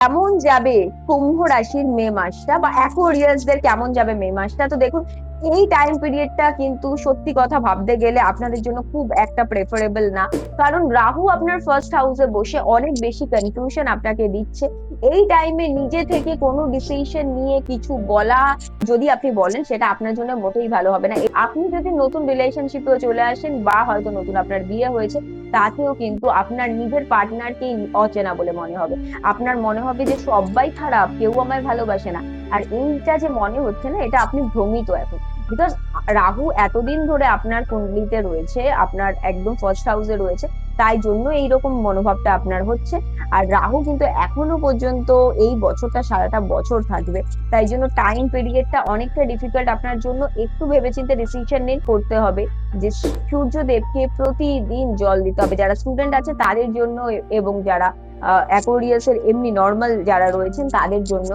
কেমন যাবে কুম্ভ রাশির মে মাসটা, বা অ্যাকোয়ারিয়াসদের কেমন যাবে মে মাসটা? তো দেখুন, এই টাইম পিরিয়ডটা কিন্তু সত্যি কথা ভাবতে গেলে আপনাদের জন্য খুব একটা প্রেফারেবল না। কারণ রাহু আপনার ফার্স্ট হাউসে বসে অনেক বেশি কনফিউশন আপনাকে দিচ্ছে। এই টাইমে নিজে থেকে কোনো ডিসিশন নিয়ে কিছু বলা, যদি আপনি বলেন, সেটা আপনার জন্য মোটেই ভালো হবে না। আপনি যদি নতুন রিলেশনশিপেও চলে আসেন, বা হয়তো নতুন আপনার বিয়ে হয়েছে, তাতেও কিন্তু আপনার নিজের পার্টনারকেই অচেনা বলে মনে হবে। আপনার মনে হবে যে সবাই খারাপ, কেউ আমায় ভালোবাসে না। আর এইটা যে মনে হচ্ছে না, এটা আপনি ভ্রমিত এখন। বিকজ রাহু এতদিন ধরে আপনার কুণ্ডলিতে রয়েছে, আপনার একদম ফার্স্ট হাউসে রয়েছে, তাই জন্য এইরকম মনোভাবটা আপনার হচ্ছে। আর রাহু কিন্তু এখনো পর্যন্ত এই বছরটা সারাটা বছর থাকবে। তাই জন্য টাইম পিরিয়ডটা অনেকটা ডিফিকাল্ট আপনার জন্য। একটু ভেবেচিন্তে ডিসিশন নিন, করতে হবে যে সূর্যদেবকে প্রতিদিন জল দিতে হবে, যারা স্টুডেন্ট আছে তাদের জন্য, এবং যারা অ্যাকোয়ারিয়াস এর এমনি নর্মাল যারা রয়েছেন তাদের জন্য।